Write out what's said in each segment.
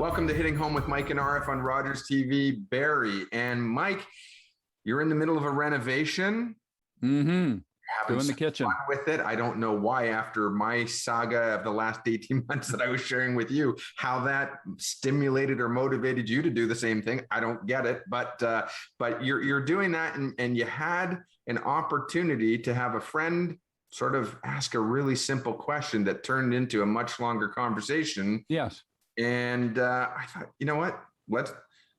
Welcome to Hitting Home with Mike and Arif on Rogers TV. Barry and Mike, you're in the middle of a renovation. Doing Having the kitchen fun with it. I don't know why, after my saga of the last 18 months that I was sharing with you, how that stimulated or motivated you to do the same thing. I don't get it, but you're doing that, and you had an opportunity to have a friend sort of ask a really simple question that turned into a much longer conversation. Yes. And I thought, you know what?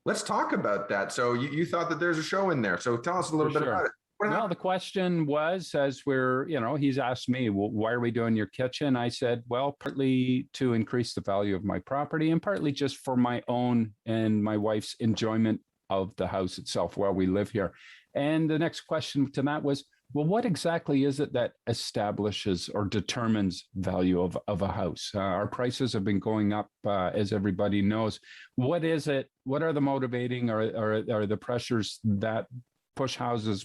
Let's talk about that. So you thought that there's a show in there. So tell us a little bit about it. Well, the question was, as he's asked me, well, why are we doing your kitchen? I said, well, partly to increase the value of my property and partly just for my own and my wife's enjoyment of the house itself while we live here. And the next question to that was, well, what exactly is it that establishes or determines value of a house? Our prices have been going up, as everybody knows. What is it? What are the motivating or the pressures that push house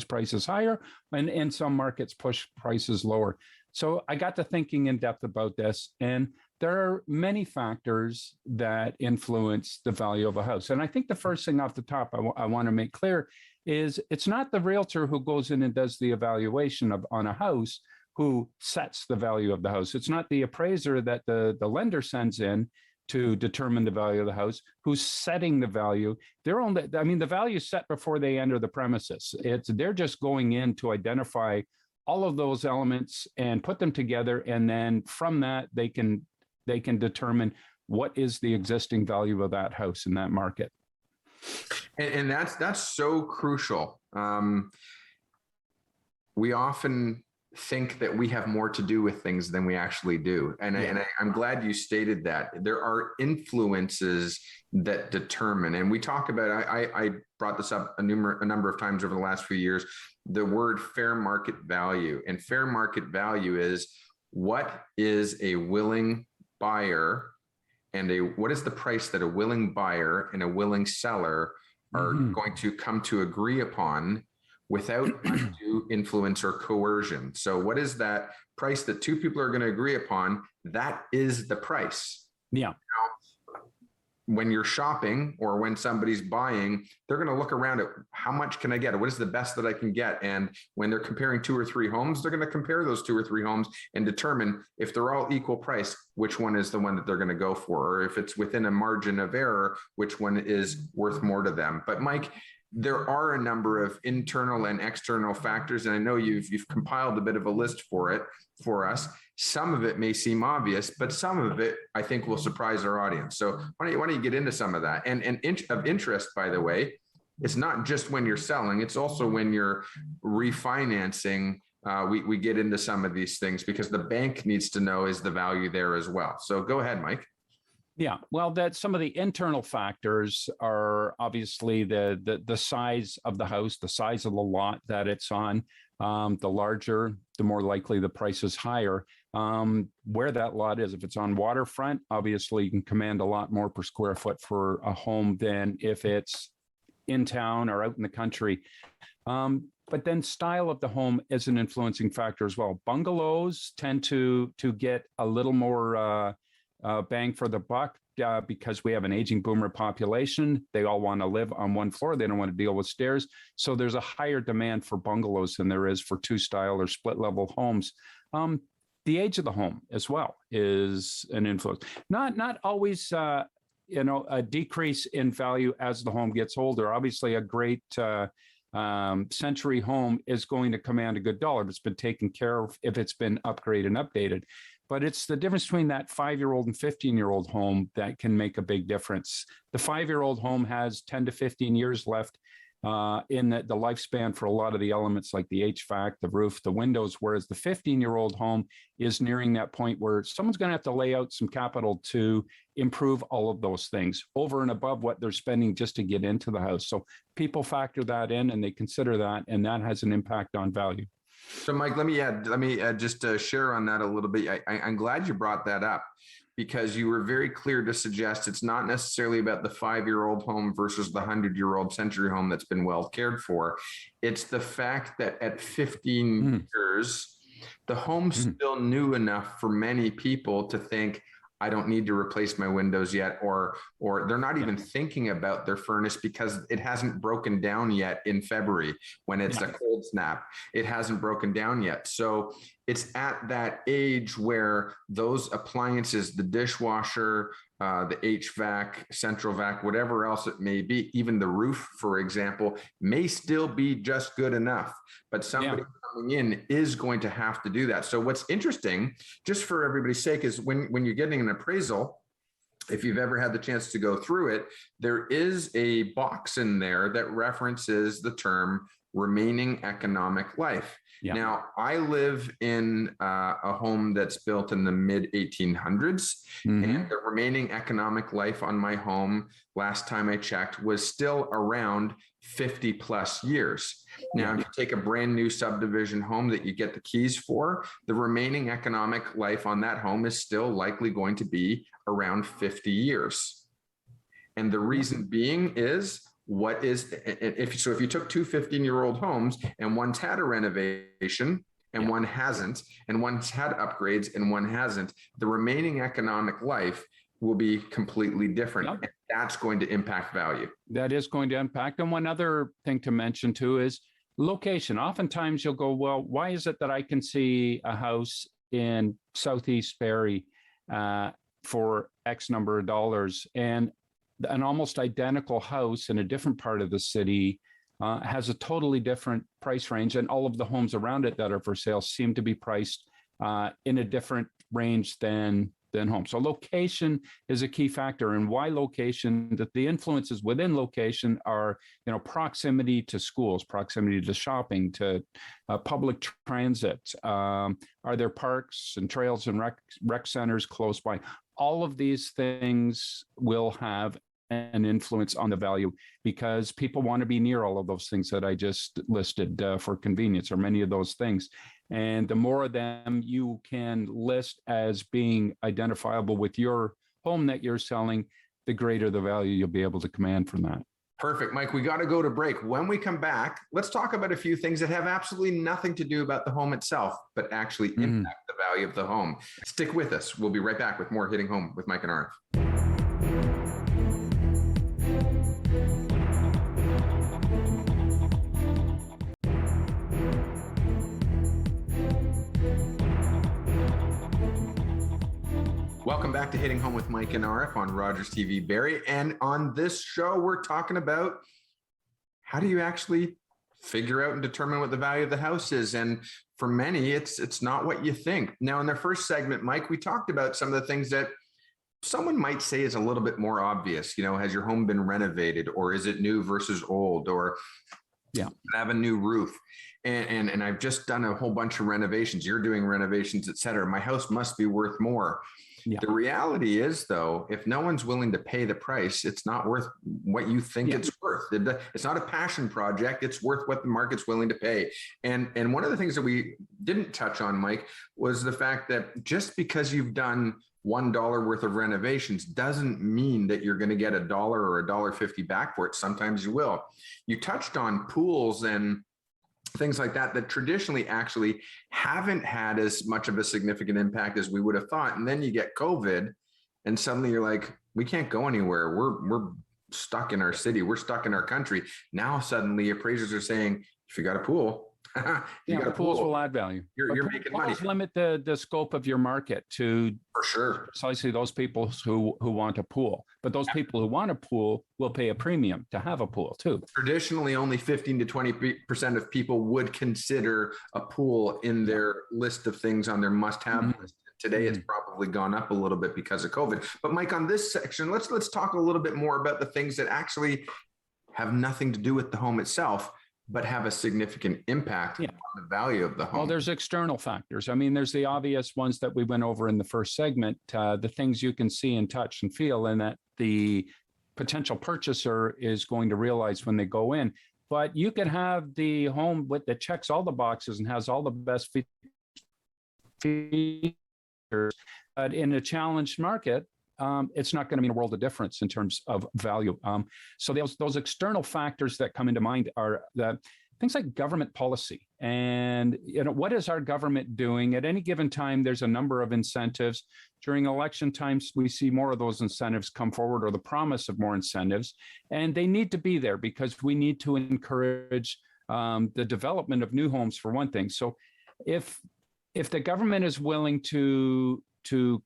prices higher, and in some markets push prices lower? So I got to thinking in depth about this, and there are many factors that influence the value of a house. And I think the first thing off the top I want to make clear is it's not the realtor who goes in and does the evaluation on a house who sets the value of the house. It's not the appraiser that the lender sends in to determine the value of the house who's setting the value. The value is set before they enter the premises. They're just going in to identify all of those elements and put them together, and then from that they can determine what is the existing value of that house in that market. And that's so crucial. We often think that we have more to do with things than we actually do. And I'm glad you stated that. There are influences that determine, and we talk about, I brought this up a number of times over the last few years, the word fair market value. And fair market value is what is a willing buyer and what is the price that a willing buyer and a willing seller are going to come to agree upon without undue influence or coercion. So what is that price that two people are going to agree upon? That is the price. Yeah. When you're shopping or when somebody's buying, they're going to look around at how much can I get? What is the best that I can get? And when they're comparing 2 or 3 homes, they're going to compare those 2 or 3 homes and determine if they're all equal price, which one is the one that they're going to go for, or if it's within a margin of error, which one is worth more to them. But Mike, there are a number of internal and external factors, and I know you've compiled a bit of a list for us. Some of it may seem obvious, but some of it I think will surprise our audience. So why don't you get into some of that? And of interest, by the way, it's not just when you're selling; it's also when you're refinancing. We get into some of these things because the bank needs to know is the value there as well. So go ahead, Mike. Yeah, well, that some of the internal factors are obviously the size of the house, the size of the lot that it's on. The larger, the more likely the price is higher. Where that lot is, if it's on waterfront, obviously you can command a lot more per square foot for a home than if it's in town or out in the country. But then style of the home is an influencing factor as well. Bungalows tend to get a little more bang for the buck because we have an aging boomer population. They all want to live on one floor. They don't want to deal with stairs. So there's a higher demand for bungalows than there is for 2-style or split level homes. The age of the home as well is an influence. Not always, a decrease in value as the home gets older. Obviously, a great century home is going to command a good dollar if it's been taken care of, if it's been upgraded and updated. But it's the difference between that 5-year-old and 15-year-old home that can make a big difference. The 5-year-old home has 10 to 15 years left in the lifespan for a lot of the elements like the HVAC, the roof, the windows, whereas the 15-year-old home is nearing that point where someone's going to have to lay out some capital to improve all of those things over and above what they're spending just to get into the house. So people factor that in and they consider that, and that has an impact on value. So Mike, let me just share on that a little bit. I'm glad you brought that up because you were very clear to suggest it's not necessarily about the 5-year-old home versus the 100-year-old century home that's been well cared for. It's the fact that at 15 years, the home's still new enough for many people to think, I don't need to replace my windows yet, or they're not even thinking about their furnace because it hasn't broken down yet in February when it's a cold snap. It hasn't broken down yet. So it's at that age where those appliances, the dishwasher, the HVAC, central vac, whatever else it may be, even the roof, for example, may still be just good enough. But somebody coming in is going to have to do that. So what's interesting, just for everybody's sake, is when you're getting an appraisal, if you've ever had the chance to go through it, there is a box in there that references the term remaining economic life. Yeah. Now, I live in a home that's built in the mid 1800s, and the remaining economic life on my home, last time I checked, was still around 50 plus years. Now, if you take a brand new subdivision home that you get the keys for, the remaining economic life on that home is still likely going to be around 50 years. And the reason being is, if you took two 15-year-old homes and one's had a renovation and one hasn't, and one's had upgrades and one hasn't, the remaining economic life will be completely different. And that's going to impact value. That is going to impact. And one other thing to mention too is location. Oftentimes you'll go, well, why is it that I can see a house in Southeast Barrie for X number of dollars, and an almost identical house in a different part of the city has a totally different price range, and all of the homes around it that are for sale seem to be priced in a different range than home. So location is a key factor, and why location, that the influences within location are, proximity to schools, proximity to shopping, to public transit. Are there parks and trails and rec centers close by? All of these things will have an influence on the value, because people want to be near all of those things that I just listed for convenience, or many of those things. And the more of them you can list as being identifiable with your home that you're selling, the greater the value you'll be able to command from that. Perfect, Mike. We got to go to break. When we come back, let's talk about a few things that have absolutely nothing to do about the home itself, but actually impact the value of the home. Stick with us. We'll be right back with more Hitting Home with Mike and Arif. Welcome back to Hitting Home with Mike and Arif on Rogers TV Barrie. And on this show, we're talking about how do you actually figure out and determine what the value of the house is. And for many, it's not what you think. Now, in their first segment, Mike, we talked about some of the things that someone might say is a little bit more obvious. Has your home been renovated, or is it new versus old, or have a new roof? And I've just done a whole bunch of renovations. You're doing renovations, et cetera. My house must be worth more. Yeah. The reality is, though, if no one's willing to pay the price, it's not worth what you think it's worth. It's not a passion project. It's worth what the market's willing to pay. And one of the things that we didn't touch on, Mike, was the fact that just because you've done $1 worth of renovations doesn't mean that you're going to get $1 or $1.50 back for it. Sometimes you will. You touched on pools and things like that traditionally actually haven't had as much of a significant impact as we would have thought. And then you get COVID and suddenly you're like, we can't go anywhere. We're stuck in our city. We're stuck in our country. Now suddenly appraisers are saying, if you got a pool, pools will add value. You're making money. Limit the scope of your market to, for sure, precisely those people who want a pool. But those people who want a pool will pay a premium to have a pool too. Traditionally, only 15 to 20% of people would consider a pool in their list of things on their must-have list. Today, it's probably gone up a little bit because of COVID. But Mike, on this section, let's talk a little bit more about the things that actually have nothing to do with the home itself, but have a significant impact on the value of the home. Well, there's external factors. I mean, there's the obvious ones that we went over in the first segment, the things you can see and touch and feel, and that the potential purchaser is going to realize when they go in. But you can have the home that checks all the boxes and has all the best features, but in a challenged market, it's not going to mean a world of difference in terms of value. So those external factors that come into mind are that things like government policy. And, what is our government doing? At any given time, there's a number of incentives. During election times, we see more of those incentives come forward, or the promise of more incentives. And they need to be there because we need to encourage the development of new homes, for one thing. So if the government is willing to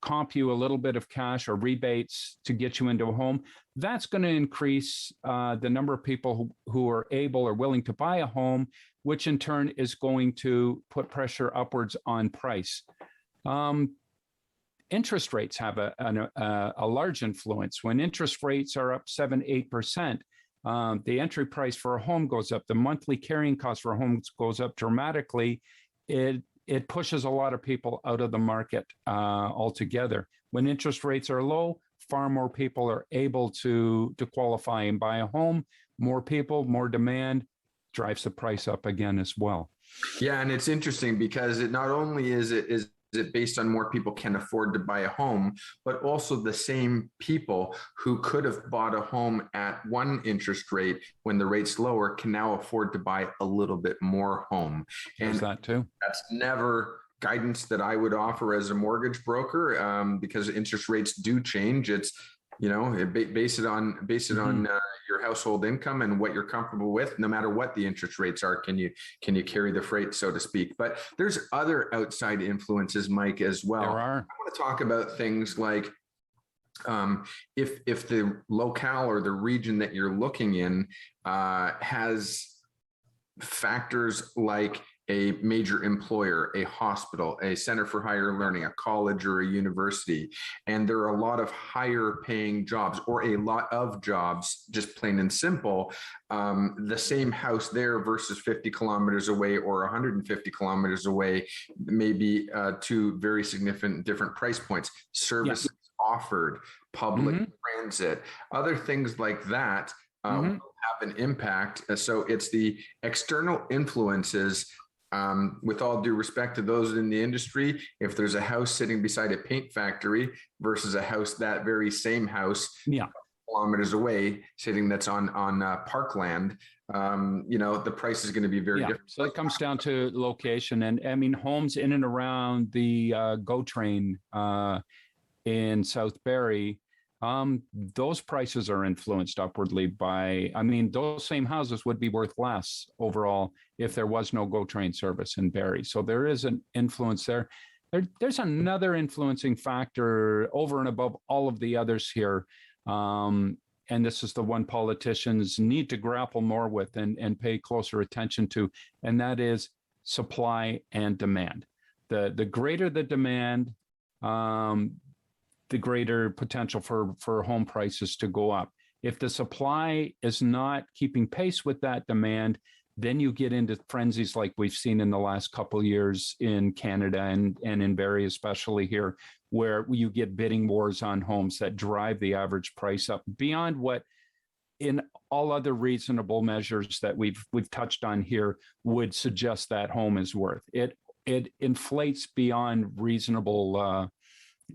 comp you a little bit of cash or rebates to get you into a home, that's going to increase the number of people who are able or willing to buy a home, which in turn is going to put pressure upwards on price. Interest rates have a large influence. When interest rates are up 7-8%, the entry price for a home goes up. The monthly carrying cost for a home goes up dramatically. It pushes a lot of people out of the market altogether. When interest rates are low, far more people are able to qualify and buy a home. More people, more demand drives the price up again as well. Yeah, and it's interesting because it not only is it based on more people can afford to buy a home, but also the same people who could have bought a home at one interest rate when the rate's lower can now afford to buy a little bit more home. And there's that too. That's never guidance that I would offer as a mortgage broker, because interest rates do change. It's, base it on your household income and what you're comfortable with. No matter what the interest rates are, can you carry the freight, so to speak? But there's other outside influences, Mike, as well. There are. I want to talk about things like if the locale or the region that you're looking in has factors like a major employer, a hospital, a center for higher learning, a college or a university, and there are a lot of higher paying jobs or a lot of jobs, just plain and simple, the same house there versus 50 kilometers away or 150 kilometers away may be two very significant different price points. Services offered, public transit, other things like that will have an impact. So it's the external influences. With all due respect to those in the industry, if there's a house sitting beside a paint factory versus a house, that very same house, kilometers away, that's on parkland, the price is going to be very different. So it comes down to location, and I mean homes in and around the GO train in South Barrie. Those prices are influenced upwardly by, those same houses would be worth less overall if there was no GO train service in Barrie. So there is an influence there. There's another influencing factor over and above all of the others here. And this is the one politicians need to grapple more with and pay closer attention to, and that is supply and demand. The greater the demand, the greater potential for home prices to go up. If the supply is not keeping pace with that demand, then you get into frenzies like we've seen in the last couple of years in Canada and in Barrie, especially here, where you get bidding wars on homes that drive the average price up beyond what in all other reasonable measures that we've touched on here would suggest that home is worth. It inflates beyond reasonable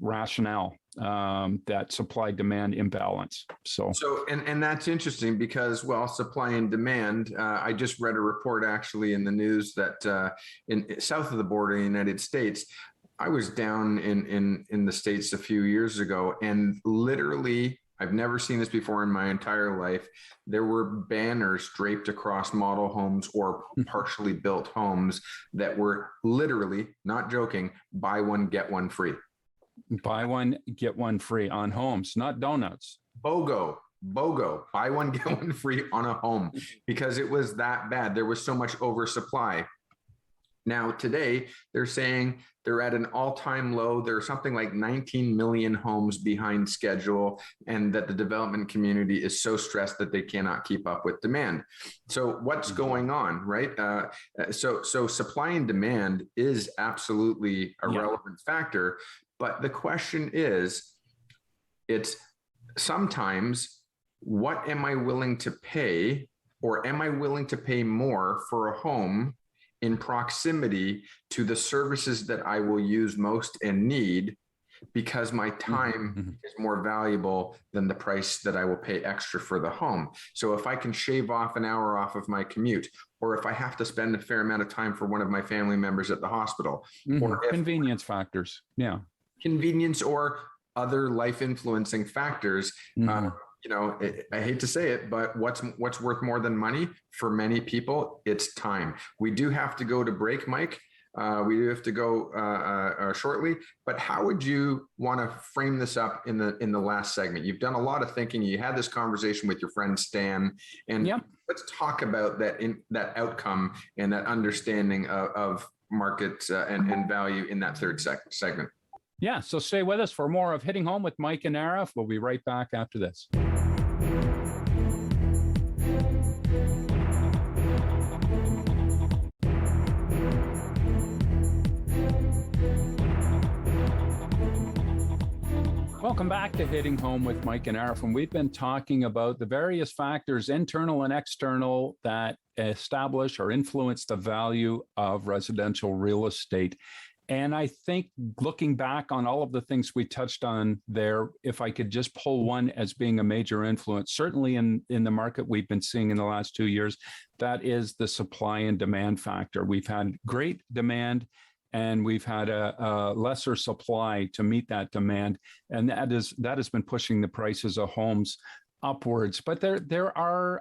rationale, that supply demand imbalance. So and that's interesting because, well, supply and demand, I just read a report actually in the news that in south of the border in the United States, I was down in the States a few years ago, and literally, I've never seen this before in my entire life. There were banners draped across model homes or partially built homes that were literally, not joking, buy one, get one free. Buy one, get one free on homes, not donuts. BOGO, buy one, get one free on a home, because it was that bad. There was so much oversupply. Now, today, they're saying they're at an all-time low. There's something like 19 million homes behind schedule, and that the development community is so stressed that they cannot keep up with demand. So what's going on, right? So supply and demand is absolutely a relevant factor. But the question is, it's sometimes, what am I willing to pay, or am I willing to pay more for a home in proximity to the services that I will use most and need, because my time is more valuable than the price that I will pay extra for the home. So if I can shave off an hour off of my commute, or if I have to spend a fair amount of time for one of my family members at the hospital, or if Convenience factors. Yeah. convenience or other life influencing factors, I hate to say it, but what's worth more than money for many people? It's time. We do have to go to break, Mike. We do have to go shortly, but how would you want to frame this up in the last segment? You've done a lot of thinking. You had this conversation with your friend Stan, and let's talk about that outcome and that understanding of market and value in that third segment. Yeah, so stay with us for more of Hitting Home with Mike and Arif. We'll be right back after this. Welcome back to Hitting Home with Mike and Arif, and we've been talking about the various factors, internal and external, that establish or influence the value of residential real estate. And I think looking back on all of the things we touched on there, if I could just pull one as being a major influence, certainly in the market we've been seeing in the last 2 years, that is the supply and demand factor. We've had great demand, and we've had a lesser supply to meet that demand, and that has been pushing the prices of homes upwards. But there's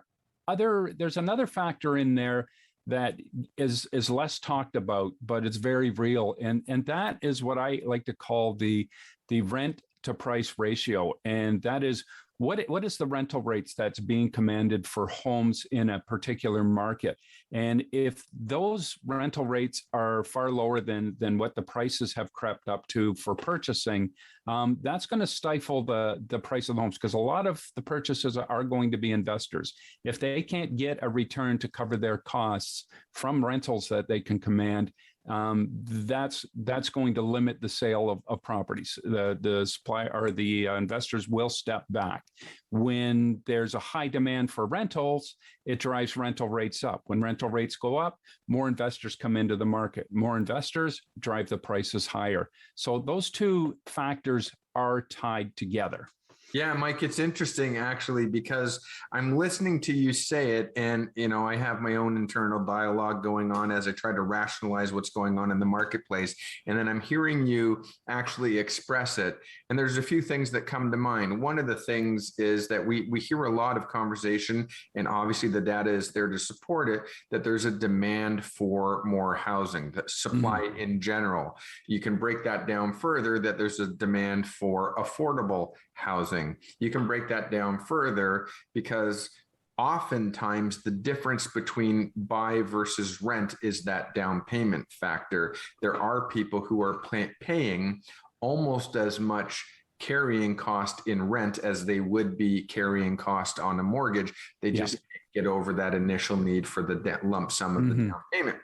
another factor in there that is less talked about, but it's very real, and that is what I like to call the rent to price ratio, and that is what is the rental rates that's being commanded for homes in a particular market. And if those rental rates are far lower than what the prices have crept up to for purchasing, that's going to stifle the price of the homes, because a lot of the purchases are going to be investors. If they can't get a return to cover their costs from rentals that they can command, that's going to limit the sale of properties. The supply or the investors will step back. When there's a high demand for rentals, it drives rental rates up. When rental rates go up, more investors come into the market. More investors drive the prices higher. So those two factors are tied together. Yeah, Mike, it's interesting actually, because I'm listening to you say it, and I have my own internal dialogue going on as I try to rationalize what's going on in the marketplace, and then I'm hearing you actually express it. And there's a few things that come to mind. One of the things is that we hear a lot of conversation, and obviously the data is there to support it, that there's a demand for more housing, the supply in general. You can break that down further, that there's a demand for affordable housing. You can break that down further, because oftentimes the difference between buy versus rent is that down payment factor. There are people who are paying almost as much carrying cost in rent as they would be carrying cost on a mortgage. They just can't get over that initial need for the lump sum of the down payment.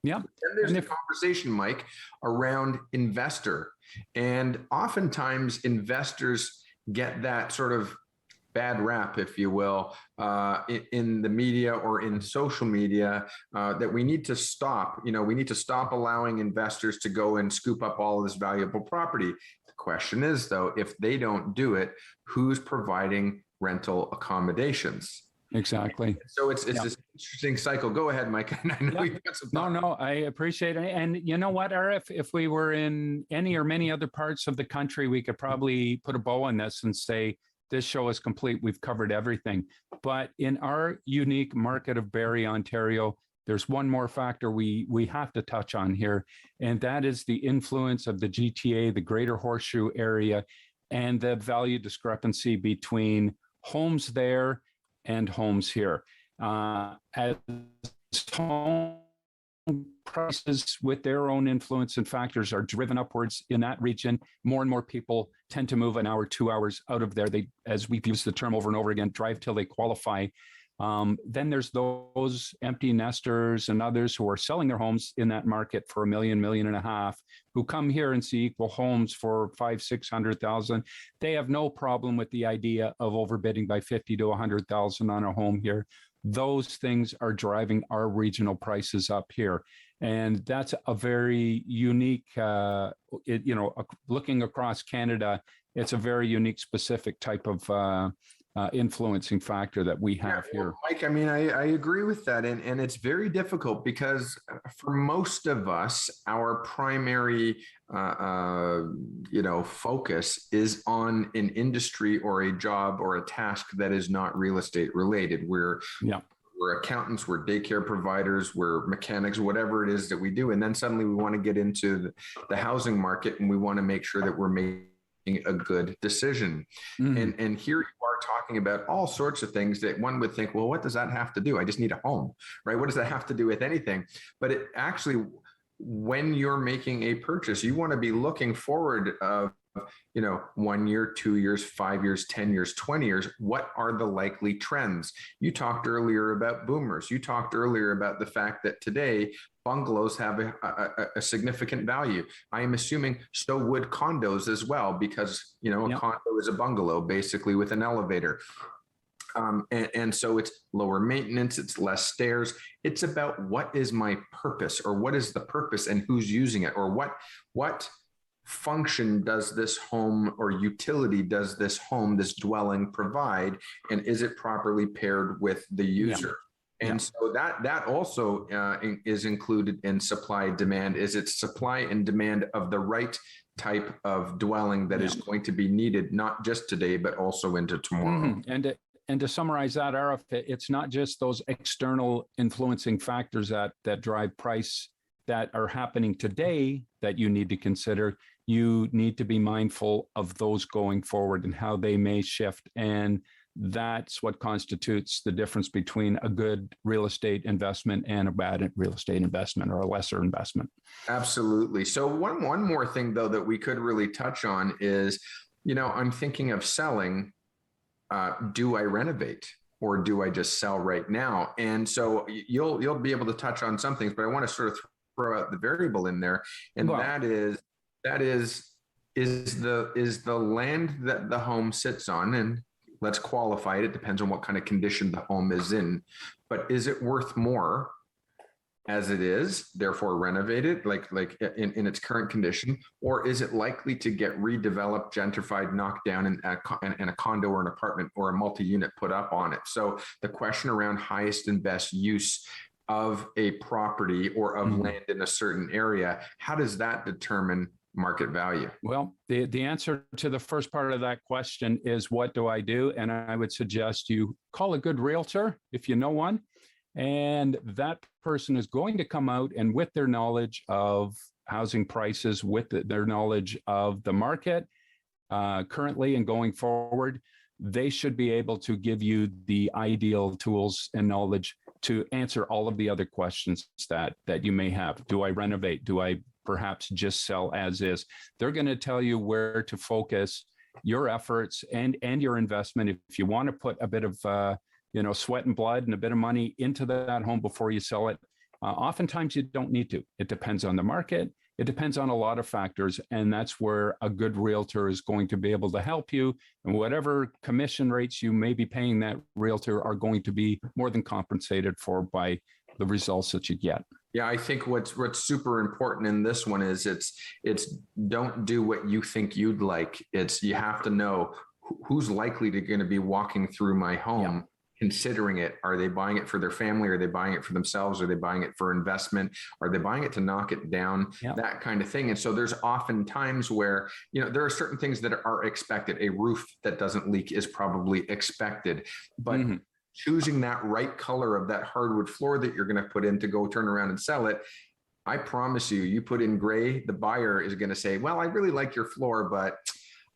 Yeah. Then there's the conversation, Mike, around investor. And oftentimes investors get that sort of bad rap, if you will, in the media or in social media, that we need to stop. We need to stop allowing investors to go and scoop up all of this valuable property. The question is, though, if they don't do it, who's providing rental accommodations? Exactly. So it's this interesting cycle. Go ahead, Mike. I know you've got some thoughts. No, I appreciate it. And you know what, Arif, if we were in any or many other parts of the country, we could probably put a bow on this and say, this show is complete. We've covered everything. But in our unique market of Barrie, Ontario, there's one more factor we have to touch on here, and that is the influence of the GTA, the Greater Horseshoe area, and the value discrepancy between homes there and homes here. As home prices with their own influence and factors are driven upwards in that region, more and more people tend to move an hour, 2 hours out of there. They, as we've used the term over and over again, drive till they qualify. Then there's those empty nesters and others who are selling their homes in that market for $1 million, $1.5 million, who come here and see equal homes for $500,000-$600,000. They have no problem with the idea of overbidding by $50,000 to $100,000 on a home here. Those things are driving our regional prices up here. And that's a very unique, looking across Canada, it's a very unique, specific type of influencing factor that we have here. Mike, I mean, I agree with that. And it's very difficult because for most of us, our primary, focus is on an industry or a job or a task that is not real estate related. We're accountants, we're daycare providers, we're mechanics, whatever it is that we do. And then suddenly we want to get into the housing market and we want to make sure that we're making a good decision. And here you are talking about all sorts of things that one would think, well, what does that have to do? I just need a home, right? What does that have to do with anything? But it actually, when you're making a purchase, you want to be looking forward of 1 year, 2 years, 5 years, 10 years, 20 years. What are the likely trends? You talked earlier about boomers. You talked earlier about the fact that today bungalows have a significant value. I am assuming so would condos as well, because a condo is a bungalow basically with an elevator. And so it's lower maintenance, it's less stairs. It's about what is my purpose, or what is the purpose and who's using it, or what function does this home or utility does this home, this dwelling provide, and is it properly paired with the user? And so that also is included in supply and demand. Is it supply and demand of the right type of dwelling that is going to be needed, not just today, but also into tomorrow? And to summarize that, Arif, it's not just those external influencing factors that drive price that are happening today that you need to consider. You need to be mindful of those going forward and how they may shift. And that's what constitutes the difference between a good real estate investment and a bad real estate investment, or a lesser investment. Absolutely. So one more thing, though, that we could really touch on is, I'm thinking of selling. Do I renovate, or do I just sell right now? And so you'll be able to touch on some things, but I want to sort of throw out the variable in there, and that is the land that the home sits on, and let's qualify it. It depends on what kind of condition the home is in, but is it worth more as it is, therefore renovated, like in its current condition, or is it likely to get redeveloped, gentrified, knocked down, and a condo or an apartment or a multi-unit put up on it? So the question around highest and best use of a property or of land in a certain area, how does that determine market value? Well, the answer to the first part of that question is, what do I do? And I would suggest you call a good realtor if you know one. And that person is going to come out, and with their knowledge of housing prices, with their knowledge of the market currently and going forward, they should be able to give you the ideal tools and knowledge to answer all of the other questions that you may have. Do I renovate? Do I perhaps just sell as is? They're going to tell you where to focus your efforts and your investment. If you want to put a bit of sweat and blood and a bit of money into that home before you sell it, oftentimes you don't need to. It depends on the market. It depends on a lot of factors. And that's where a good realtor is going to be able to help you. And whatever commission rates you may be paying that realtor are going to be more than compensated for by the results that you get. Yeah, I think what's super important in this one is it's don't do what you think you'd like. It's, you have to know who's likely to going to be walking through my home. Considering it. Are they buying it for their family? Are they buying it for themselves? Are they buying it for investment? Are they buying it to knock it down? That kind of thing. And so there's often times where, there are certain things that are expected. A roof that doesn't leak is probably expected, but choosing that right color of that hardwood floor that you're going to put in to go turn around and sell it, I promise you put in gray, the buyer is going to say, well, I really like your floor, but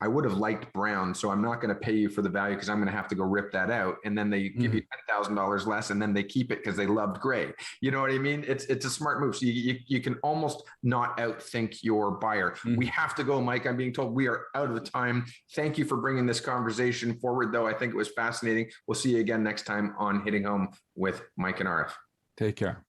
I would have liked brown, so I'm not going to pay you for the value because I'm going to have to go rip that out. And then they give you $10,000 less, and then they keep it because they loved gray. You know what I mean? It's a smart move. So you can almost not outthink your buyer. We have to go, Mike. I'm being told we are out of time. Thank you for bringing this conversation forward, though. I think it was fascinating. We'll see you again next time on Hitting Home with Mike and Arif. Take care.